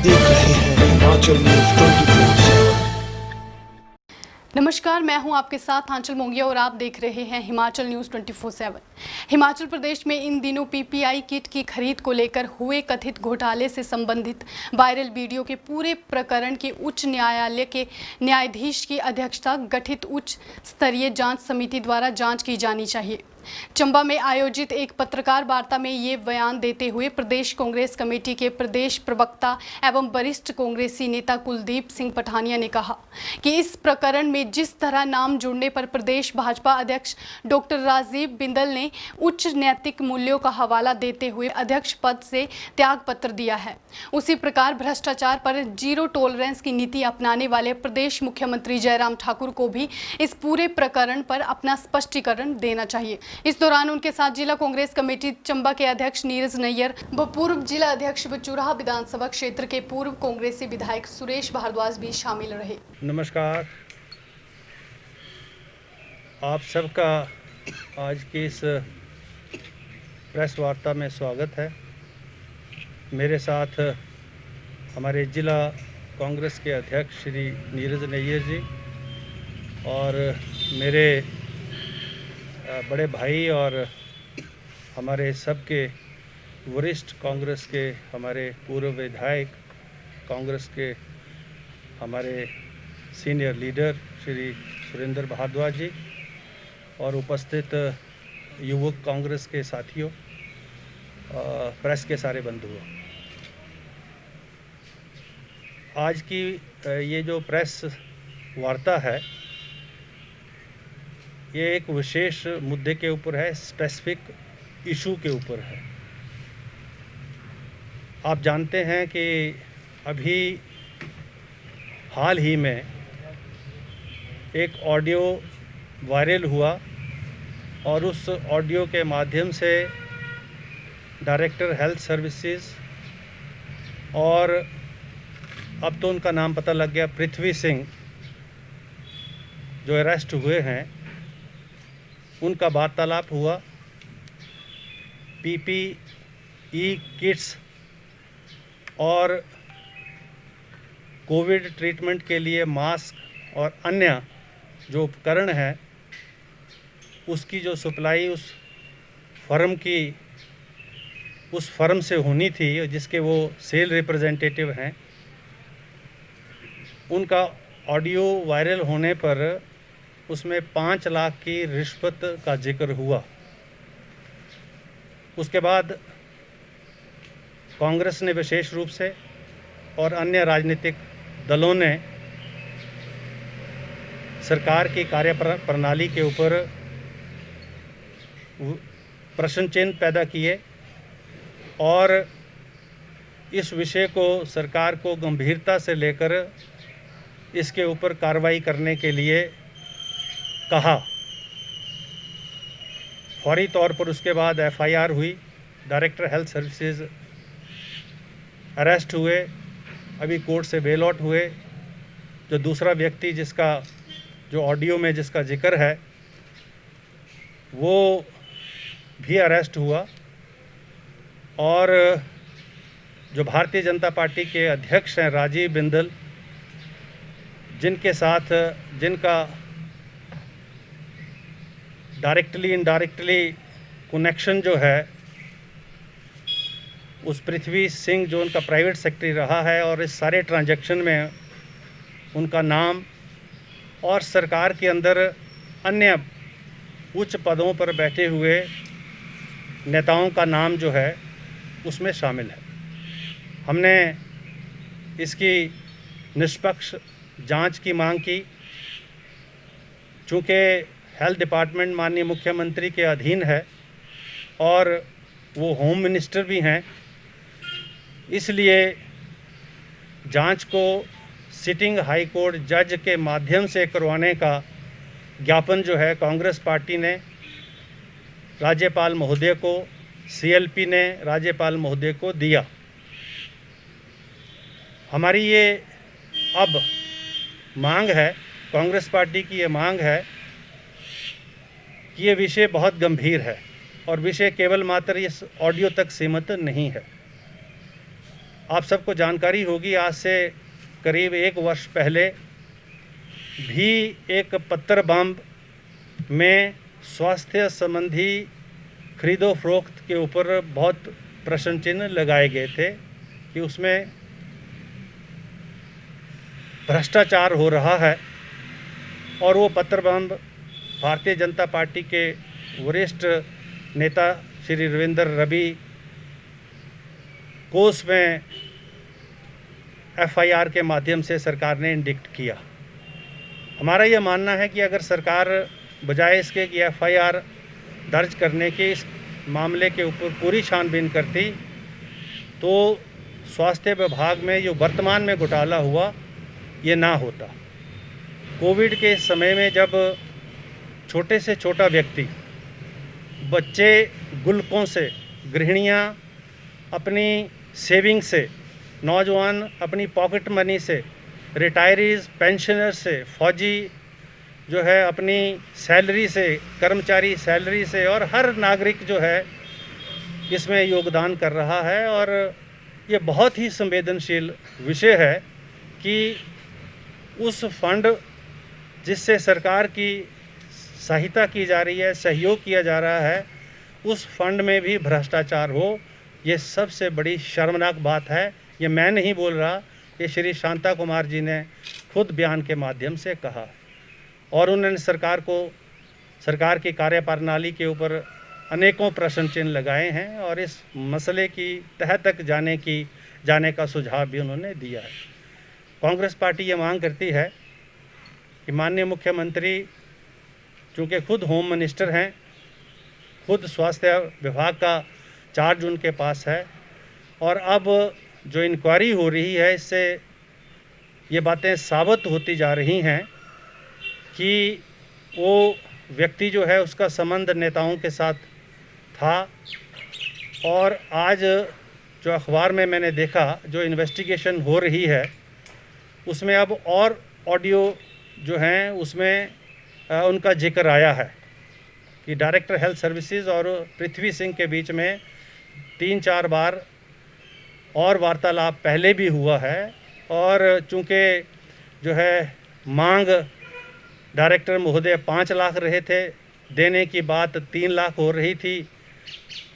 देख रहे हैं हिमाचल न्यूज 24/7। नमस्कार, मैं हूं आपके साथ आंचल मोंगिया और आप देख रहे हैं हिमाचल न्यूज़ 24/7। हिमाचल प्रदेश में इन दिनों पीपीई किट की खरीद को लेकर हुए कथित घोटाले से संबंधित वायरल वीडियो के पूरे प्रकरण की उच्च न्यायालय के न्यायाधीश की अध्यक्षता गठित उच्च स्तरीय जांच समिति द्वारा जांच की जानी चाहिए। चंबा में आयोजित एक पत्रकार वार्ता में ये बयान देते हुए प्रदेश कांग्रेस कमेटी के प्रदेश प्रवक्ता एवं वरिष्ठ कांग्रेसी नेता कुलदीप सिंह पठानिया ने कहा कि इस प्रकरण में जिस तरह नाम जुड़ने पर प्रदेश भाजपा अध्यक्ष डॉक्टर राजीव बिंदल ने उच्च नैतिक मूल्यों का हवाला देते हुए अध्यक्ष पद से त्यागपत्र दिया है, उसी प्रकार भ्रष्टाचार पर जीरो टॉलरेंस की नीति अपनाने वाले प्रदेश मुख्यमंत्री जयराम ठाकुर को भी इस पूरे प्रकरण पर अपना स्पष्टीकरण देना चाहिए। इस दौरान उनके साथ जिला कांग्रेस कमेटी चंबा के अध्यक्ष नीरज नैयर व पूर्व जिला अध्यक्ष व चुराहा विधानसभा क्षेत्र के पूर्व कांग्रेसी विधायक सुरेश भारद्वाज भी शामिल रहे। नमस्कार, आप सबका आज की इस प्रेस वार्ता में स्वागत है। मेरे साथ हमारे जिला कांग्रेस के अध्यक्ष श्री नीरज नैयर जी और मेरे बड़े भाई और हमारे सबके वरिष्ठ कांग्रेस के हमारे पूर्व विधायक, कांग्रेस के हमारे सीनियर लीडर श्री सुरेंद्र भारद्वाज जी और उपस्थित युवक कांग्रेस के साथियों, प्रेस के सारे बंधुओं, आज की ये जो प्रेस वार्ता है ये एक विशेष मुद्दे के ऊपर है, स्पेसिफिक इशू के ऊपर है। आप जानते हैं कि अभी हाल ही में एक ऑडियो वायरल हुआ और उस ऑडियो के माध्यम से डायरेक्टर हेल्थ सर्विसेज और अब तो उनका नाम पता लग गया, पृथ्वी सिंह, जो अरेस्ट हुए हैं, उनका वार्तालाप हुआ। पीपीई किट्स और कोविड ट्रीटमेंट के लिए मास्क और अन्य जो उपकरण हैं उसकी जो सप्लाई उस फर्म से होनी थी जिसके वो सेल रिप्रेजेंटेटिव हैं, उनका ऑडियो वायरल होने पर उसमें 5 लाख की रिश्वत का जिक्र हुआ। उसके बाद कांग्रेस ने विशेष रूप से और अन्य राजनीतिक दलों ने सरकार की कार्यप्रणाली के ऊपर प्रश्न चिन्ह पैदा किए और इस विषय को सरकार को गंभीरता से लेकर इसके ऊपर कार्रवाई करने के लिए कहा। फौरी तौर पर उसके बाद एफआईआर हुई, डायरेक्टर हेल्थ सर्विसेज अरेस्ट हुए, अभी कोर्ट से बेल आउट हुए। जो दूसरा व्यक्ति जिसका जो ऑडियो में जिसका जिक्र है वो भी अरेस्ट हुआ और जो भारतीय जनता पार्टी के अध्यक्ष हैं राजीव बिंदल, जिनका डायरेक्टली इनडायरेक्टली कनेक्शन जो है उस पृथ्वी सिंह, जो उनका प्राइवेट सेक्रेटरी रहा है, और इस सारे ट्रांजैक्शन में उनका नाम और सरकार के अंदर अन्य उच्च पदों पर बैठे हुए नेताओं का नाम जो है उसमें शामिल है। हमने इसकी निष्पक्ष जांच की मांग की। चूँकि हेल्थ डिपार्टमेंट माननीय मुख्यमंत्री के अधीन है और वो होम मिनिस्टर भी हैं, इसलिए जांच को सिटिंग हाई कोर्ट जज के माध्यम से करवाने का ज्ञापन जो है कांग्रेस पार्टी ने राज्यपाल महोदय को, सीएलपी ने राज्यपाल महोदय को दिया। हमारी ये अब मांग है, कांग्रेस पार्टी की ये मांग है कि ये विषय बहुत गंभीर है और विषय केवल मात्र इस ऑडियो तक सीमित नहीं है। आप सबको जानकारी होगी, आज से करीब 1 वर्ष पहले भी एक पत्थर बम में स्वास्थ्य संबंधी खरीदो फरोख्त के ऊपर बहुत प्रश्न चिन्ह लगाए गए थे कि उसमें भ्रष्टाचार हो रहा है। और वो पत्थर बम भारतीय जनता पार्टी के वरिष्ठ नेता श्री रविंद्र रवि को उसमें FIR के माध्यम से सरकार ने इंडिक्ट किया। हमारा यह मानना है कि अगर सरकार बजाय इसके कि FIR दर्ज करने के इस मामले के ऊपर पूरी छानबीन करती तो स्वास्थ्य विभाग में जो वर्तमान में घोटाला हुआ ये ना होता। कोविड के समय में जब छोटे से छोटा व्यक्ति, बच्चे गुल्कों से, गृहिणियाँ अपनी सेविंग से, नौजवान अपनी पॉकेट मनी से, रिटायरीज पेंशनर से, फौजी जो है अपनी सैलरी से, कर्मचारी सैलरी से, और हर नागरिक जो है इसमें योगदान कर रहा है। और ये बहुत ही संवेदनशील विषय है कि उस फंड जिससे सरकार की सहायता की जा रही है, सहयोग किया जा रहा है, उस फंड में भी भ्रष्टाचार हो, ये सबसे बड़ी शर्मनाक बात है। ये मैं नहीं बोल रहा, ये श्री शांता कुमार जी ने खुद बयान के माध्यम से कहा। और उन्होंने सरकार की कार्यप्रणाली के ऊपर अनेकों प्रश्न चिन्ह लगाए हैं और इस मसले की तह तक जाने का सुझाव भी उन्होंने दिया है। कांग्रेस पार्टी ये मांग करती है कि माननीय मुख्यमंत्री चूँकि खुद होम मिनिस्टर हैं, खुद स्वास्थ्य विभाग का चार्ज उनके पास है, और अब जो इंक्वायरी हो रही है इससे ये बातें साबित होती जा रही हैं कि वो व्यक्ति जो है उसका संबंध नेताओं के साथ था। और आज जो अखबार में मैंने देखा, जो इन्वेस्टिगेशन हो रही है उसमें अब और ऑडियो जो हैं उसमें उनका जिक्र आया है कि डायरेक्टर हेल्थ सर्विसेज और पृथ्वी सिंह के बीच में 3-4 बार और वार्तालाप पहले भी हुआ है। और चूँकि जो है मांग डायरेक्टर महोदय 5 लाख रहे थे, देने की बात 3 लाख हो रही थी,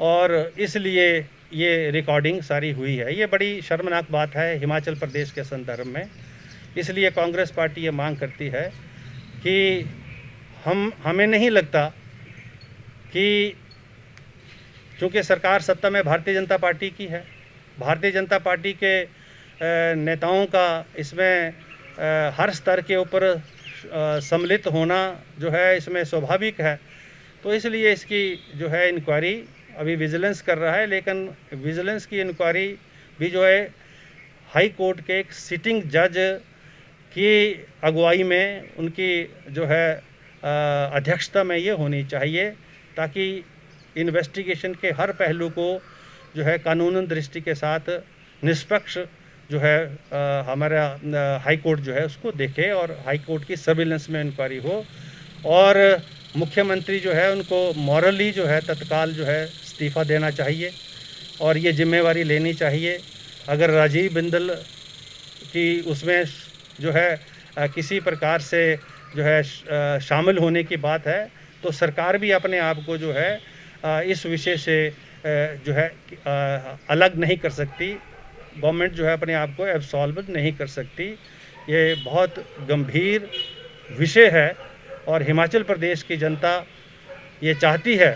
और इसलिए ये रिकॉर्डिंग सारी हुई है। ये बड़ी शर्मनाक बात है हिमाचल प्रदेश के संदर्भ में। इसलिए कांग्रेस पार्टी ये मांग करती है कि हमें नहीं लगता कि चूँकि सरकार सत्ता में भारतीय जनता पार्टी की है, भारतीय जनता पार्टी के नेताओं का इसमें हर स्तर के ऊपर सम्मिलित होना जो है इसमें स्वाभाविक है। तो इसलिए इसकी जो है इंक्वायरी अभी विजिलेंस कर रहा है, लेकिन विजिलेंस की इंक्वायरी भी जो है हाई कोर्ट के एक सिटिंग जज की अगुवाई में, उनकी जो है अध्यक्षता में ये होनी चाहिए, ताकि इन्वेस्टिगेशन के हर पहलू को जो है कानूनन दृष्टि के साथ निष्पक्ष जो है हमारा हाई कोर्ट जो है उसको देखे और हाई कोर्ट की सर्विलेंस में इंक्वायरी हो। और मुख्यमंत्री जो है उनको मॉरली जो है तत्काल जो है इस्तीफ़ा देना चाहिए और ये जिम्मेवारी लेनी चाहिए। अगर राजीव बिंदल की उसमें जो है किसी प्रकार से जो है शामिल होने की बात है, तो सरकार भी अपने आप को जो है इस विषय से जो है अलग नहीं कर सकती। गवर्नमेंट जो है अपने आप को एब्सॉल्व नहीं कर सकती। ये बहुत गंभीर विषय है और हिमाचल प्रदेश की जनता ये चाहती है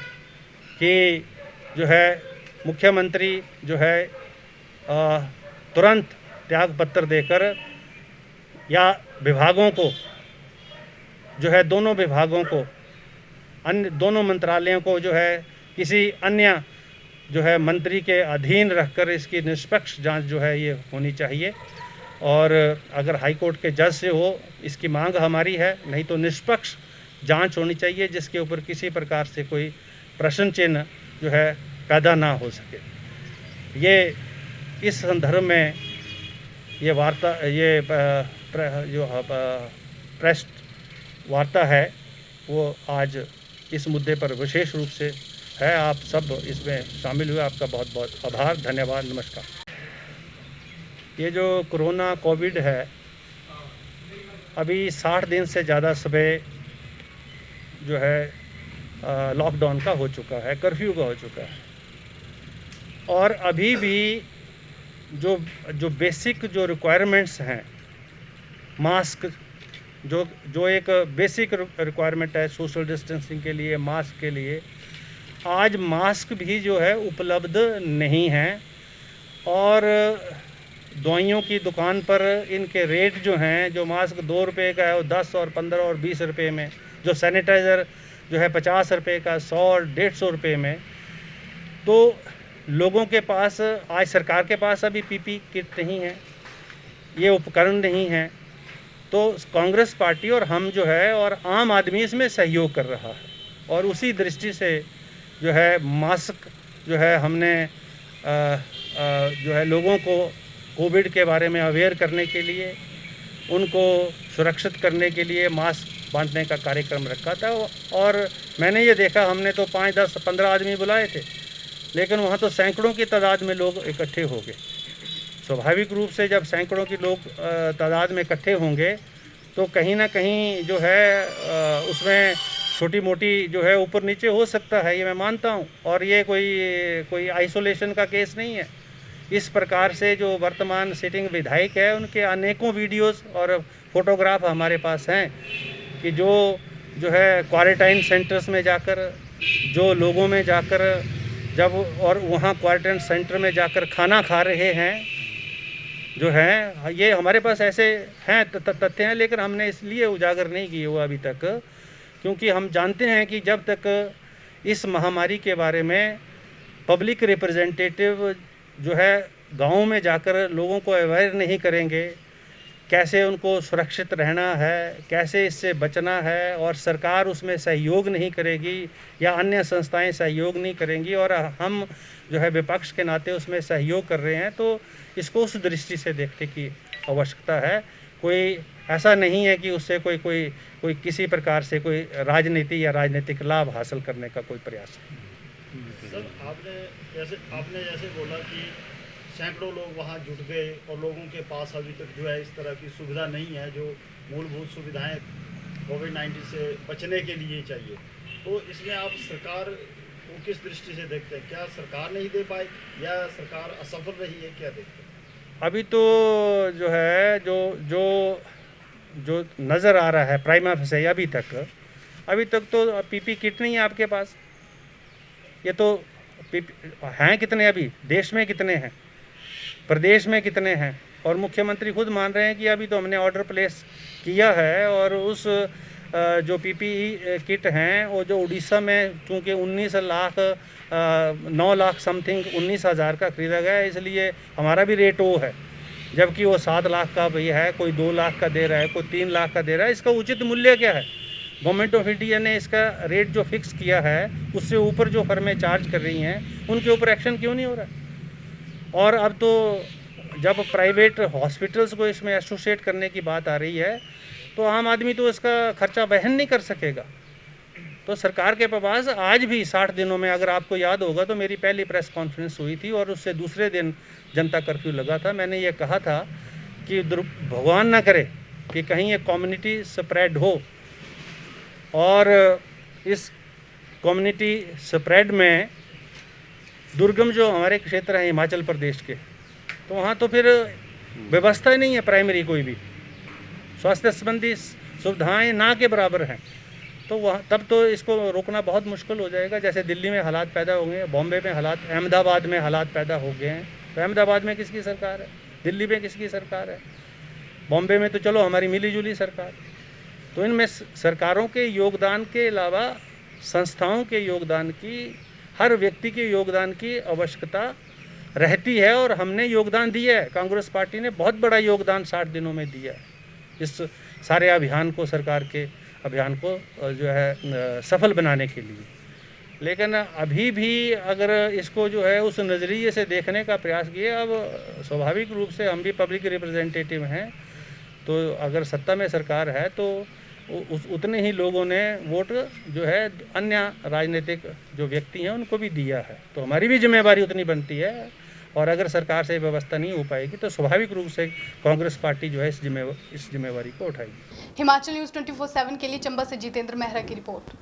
कि जो है मुख्यमंत्री जो है तुरंत त्यागपत्र देकर या विभागों को जो है दोनों विभागों को, अन्य दोनों मंत्रालयों को जो है किसी अन्य जो है मंत्री के अधीन रखकर इसकी निष्पक्ष जांच जो है ये होनी चाहिए। और अगर हाई कोर्ट के जज से हो, इसकी मांग हमारी है, नहीं तो निष्पक्ष जांच होनी चाहिए जिसके ऊपर किसी प्रकार से कोई प्रश्न चिन्ह जो है पैदा ना हो सके। ये इस संदर्भ में ये वार्ता जो प्रेस वार्ता है वो आज इस मुद्दे पर विशेष रूप से है। आप सब इसमें शामिल हुए, आपका बहुत बहुत आभार, धन्यवाद, नमस्कार। ये जो कोरोना कोविड है, अभी 60 दिन से ज़्यादा सुबह जो है लॉकडाउन का हो चुका है, कर्फ्यू का हो चुका है, और अभी भी जो बेसिक जो रिक्वायरमेंट्स हैं, मास्क जो एक बेसिक रिक्वायरमेंट है सोशल डिस्टेंसिंग के लिए, मास्क के लिए, आज मास्क भी जो है उपलब्ध नहीं हैं। और दवाइयों की दुकान पर इनके रेट जो हैं, जो मास्क 2 रुपये का है वो 10 और 15 और 20 रुपये में, जो सैनिटाइज़र जो है 50 रुपये का, 100 और 150 रुपये में। तो लोगों के पास आज, सरकार के पास अभी पीपी किट नहीं है, ये उपकरण नहीं हैं, तो कांग्रेस पार्टी और हम जो है और आम आदमी इसमें सहयोग कर रहा है। और उसी दृष्टि से जो है मास्क जो है हमने जो है लोगों को कोविड के बारे में अवेयर करने के लिए, उनको सुरक्षित करने के लिए मास्क बांटने का कार्यक्रम रखा था। और मैंने ये देखा, हमने तो 5, 10, 15 आदमी बुलाए थे, लेकिन वहाँ तो सैकड़ों की तादाद में लोग इकट्ठे हो गए। स्वाभाविक रूप से जब सैकड़ों की लोग तादाद में इकट्ठे होंगे तो कहीं ना कहीं जो है उसमें छोटी मोटी जो है ऊपर नीचे हो सकता है, ये मैं मानता हूँ। और ये कोई आइसोलेशन का केस नहीं है। इस प्रकार से जो वर्तमान सिटिंग विधायक है, उनके अनेकों वीडियोस और फोटोग्राफ हमारे पास हैं कि जो है क्वारंटाइन सेंटर्स में जाकर, जो लोगों में जाकर जब और वहाँ क्वारंटाइन सेंटर में जाकर खाना खा रहे हैं जो हैं, ये हमारे पास ऐसे हैं तथ्य हैं, लेकिन हमने इसलिए उजागर नहीं किए वो अभी तक, क्योंकि हम जानते हैं कि जब तक इस महामारी के बारे में पब्लिक रिप्रेजेंटेटिव जो है गाँव में जाकर लोगों को अवेयर नहीं करेंगे, कैसे उनको सुरक्षित रहना है, कैसे इससे बचना है, और सरकार उसमें सहयोग नहीं करेगी या अन्य संस्थाएं सहयोग नहीं करेंगी, और हम जो है विपक्ष के नाते उसमें सहयोग कर रहे हैं, तो इसको उस दृष्टि से देखने की आवश्यकता है। कोई ऐसा नहीं है कि उससे कोई किसी प्रकार से कोई राजनीति या राजनीतिक लाभ हासिल करने का कोई प्रयास है। सर, आपने जैसे बोला कि सैकड़ों लोग वहाँ जुट गए और लोगों के पास अभी तक जो है इस तरह की सुविधा नहीं है जो मूलभूत सुविधाएं कोविड-19 से बचने के लिए चाहिए। तो इसमें आप सरकार को किस दृष्टि से देखते हैं? क्या सरकार नहीं दे पाई या सरकार असफल रही है, क्या देखते हैं? अभी तो जो है जो नज़र आ रहा है प्राइमा फेसी, अभी तक तो पीपी किट नहीं है आपके पास। ये तो हैं कितने, अभी देश में कितने हैं, प्रदेश में कितने हैं, और मुख्यमंत्री खुद मान रहे हैं कि अभी तो हमने ऑर्डर प्लेस किया है। और उस जो पीपीई किट हैं वो जो उड़ीसा में चूँकि 9 लाख समथिंग 19,000 का ख़रीदा गया है, इसलिए हमारा भी रेट वो है, जबकि वो 7 लाख का भी है, कोई 2 लाख का दे रहा है, कोई 3 लाख का दे रहा है। इसका उचित मूल्य क्या है? गवर्नमेंट ऑफ इंडिया ने इसका रेट जो फिक्स किया है उससे ऊपर जो फर्में चार्ज कर रही हैं उनके ऊपर एक्शन क्यों नहीं हो रहा? और अब तो जब प्राइवेट हॉस्पिटल्स को इसमें एसोसिएट करने की बात आ रही है तो आम आदमी तो इसका खर्चा वहन नहीं कर सकेगा। तो सरकार के पास आज भी 60 दिनों में, अगर आपको याद होगा तो मेरी पहली प्रेस कॉन्फ्रेंस हुई थी और उससे दूसरे दिन जनता कर्फ्यू लगा था। मैंने ये कहा था कि भगवान ना करे कि कहीं ये कम्युनिटी स्प्रेड हो, और इस कम्युनिटी स्प्रेड में दुर्गम जो हमारे क्षेत्र हैं हिमाचल प्रदेश के, तो वहाँ तो फिर व्यवस्था ही नहीं है, प्राइमरी कोई भी स्वास्थ्य संबंधी सुविधाएं ना के बराबर हैं। तो वहाँ तब तो इसको रोकना बहुत मुश्किल हो जाएगा। जैसे दिल्ली में हालात पैदा हो गए, बॉम्बे में हालात, अहमदाबाद में हालात पैदा हो गए हैं। तो अहमदाबाद में किसकी सरकार है? दिल्ली में किसकी सरकार है? बॉम्बे में तो चलो हमारी मिली जुली सरकार। तो इनमें सरकारों के योगदान के अलावा संस्थाओं के योगदान की, हर व्यक्ति के योगदान की आवश्यकता रहती है, और हमने योगदान दिया है। कांग्रेस पार्टी ने बहुत बड़ा योगदान 60 दिनों में दिया है इस सारे अभियान को, सरकार के अभियान को जो है सफल बनाने के लिए। लेकिन अभी भी अगर इसको जो है उस नज़रिए से देखने का प्रयास किए, अब स्वाभाविक रूप से हम भी पब्लिक रिप्रेजेंटेटिव हैं, तो अगर सत्ता में सरकार है तो उतने ही लोगों ने वोट जो है अन्य राजनीतिक जो व्यक्ति हैं उनको भी दिया है, तो हमारी भी जिम्मेवारी उतनी बनती है। और अगर सरकार से व्यवस्था नहीं हो पाएगी तो स्वाभाविक रूप से कांग्रेस पार्टी जो है इस जिम्मेवारी को उठाएगी। हिमाचल न्यूज़ 24/7 के लिए चंबा से जितेंद्र मेहरा की रिपोर्ट।